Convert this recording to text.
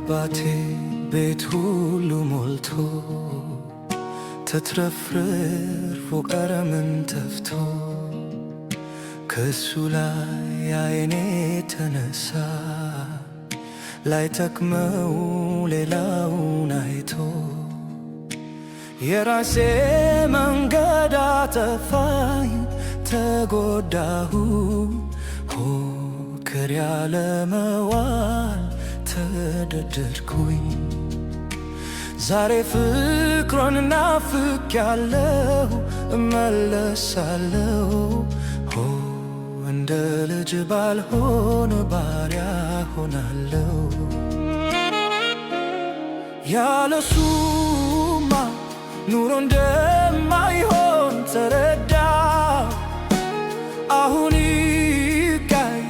የአባቴ ቤት ሁሉ ሞልቶ ተትረፍርፎ ቀረምን ተፍቶ ከሱ ላይ አይኔ ተነሳ ላይ ተክመው ሌላውን አይቶ የራሴ መንገድ አጠፋኝ ተጎዳሁ ሆክር ያለመዋል ተደደድኩኝ ዛሬ ፍቅሩን ናፍቄያለሁ እመለሳለሁ እንደ ልጅ ባልሆን ባሪያ ሆናለሁ ያለሱማ ኑሮ እንደማይሆን